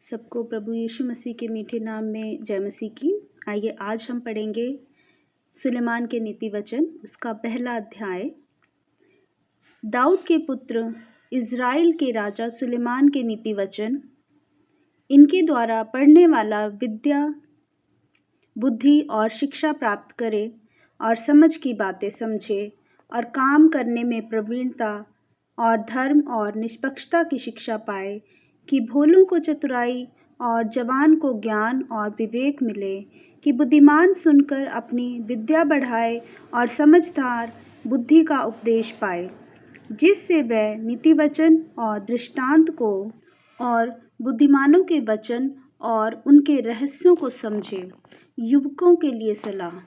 सबको प्रभु यीशु मसीह के मीठे नाम में जय मसीह की। आइए आज हम पढ़ेंगे सुलेमान के नीति वचन, उसका पहला अध्याय। दाऊद के पुत्र इज़राइल के राजा सुलेमान के नीति वचन। इनके द्वारा पढ़ने वाला विद्या, बुद्धि और शिक्षा प्राप्त करे और समझ की बातें समझे और काम करने में प्रवीणता और धर्म और निष्पक्षता की शिक्षा पाए, कि भोलों को चतुराई और जवान को ज्ञान और विवेक मिले, कि बुद्धिमान सुनकर अपनी विद्या बढ़ाए और समझदार बुद्धि का उपदेश पाए, जिससे वह नीति वचन और दृष्टांत को और बुद्धिमानों के वचन और उनके रहस्यों को समझे। युवकों के लिए सलाह।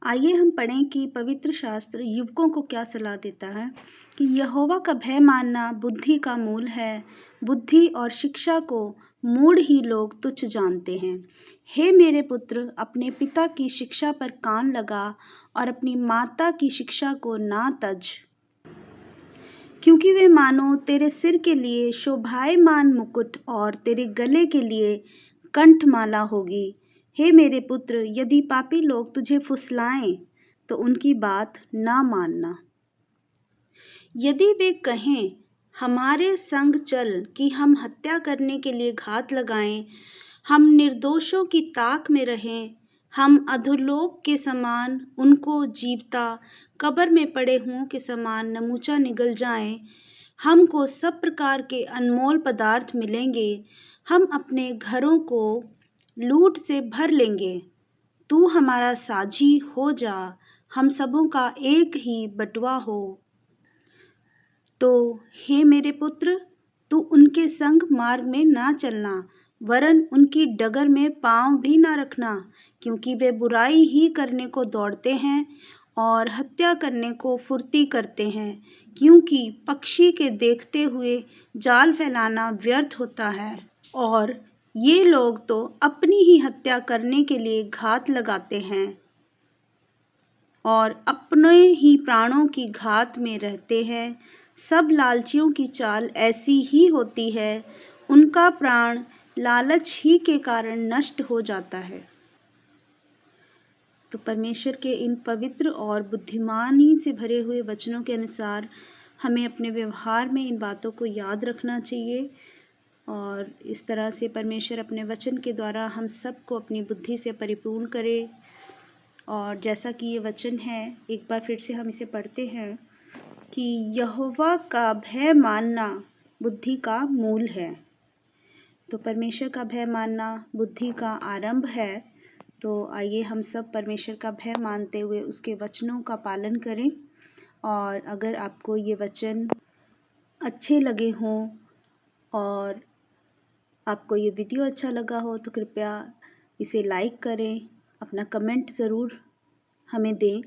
आइए हम पढ़ें कि पवित्र शास्त्र युवकों को क्या सलाह देता है कि यहोवा का भय मानना बुद्धि का मूल है। बुद्धि और शिक्षा को मूढ़ ही लोग तुच्छ जानते हैं। हे मेरे पुत्र, अपने पिता की शिक्षा पर कान लगा और अपनी माता की शिक्षा को ना तज, क्योंकि वे मानो तेरे सिर के लिए शोभायमान मुकुट और तेरे गले के लिए कंठमाला होगी। हे मेरे पुत्र, यदि पापी लोग तुझे फुसलाएं तो उनकी बात ना मानना। यदि वे कहें हमारे संग चल कि हम हत्या करने के लिए घात लगाएं, हम निर्दोषों की ताक में रहें, हम अधोलोक के समान उनको जीवता कब्र में पड़े हुओं के समान नमूचा निगल जाएं, हमको सब प्रकार के अनमोल पदार्थ मिलेंगे, हम अपने घरों को लूट से भर लेंगे। तू हमारा साझी हो जा, हम सबों का एक ही बटुआ हो। तो हे मेरे पुत्र, तू उनके संग मार्ग में ना चलना, वरन उनकी डगर में पाँव भी ना रखना, क्योंकि वे बुराई ही करने को दौड़ते हैं और हत्या करने को फुर्ती करते हैं। क्योंकि पक्षी के देखते हुए जाल फैलाना व्यर्थ होता है, और ये लोग तो अपनी ही हत्या करने के लिए घात लगाते हैं और अपने ही प्राणों की घात में रहते हैं। सब लालचियों की चाल ऐसी ही होती है, उनका प्राण लालच ही के कारण नष्ट हो जाता है। तो परमेश्वर के इन पवित्र और बुद्धिमानी से भरे हुए वचनों के अनुसार हमें अपने व्यवहार में इन बातों को याद रखना चाहिए, और इस तरह से परमेश्वर अपने वचन के द्वारा हम सबको अपनी बुद्धि से परिपूर्ण करे। और जैसा कि ये वचन है, एक बार फिर से हम इसे पढ़ते हैं कि यहोवा का भय मानना बुद्धि का मूल है। तो परमेश्वर का भय मानना बुद्धि का आरंभ है। तो आइए हम सब परमेश्वर का भय मानते हुए उसके वचनों का पालन करें। और अगर आपको ये वचन अच्छे लगे हों और आपको ये वीडियो अच्छा लगा हो, तो कृपया इसे लाइक करें, अपना कमेंट ज़रूर हमें दें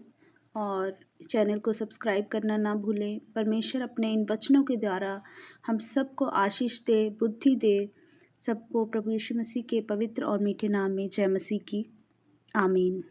और चैनल को सब्सक्राइब करना ना भूलें। परमेश्वर अपने इन वचनों के द्वारा हम सबको आशीष दे, बुद्धि दे। सबको प्रभु यीशु मसीह के पवित्र और मीठे नाम में जय मसीह की। आमीन।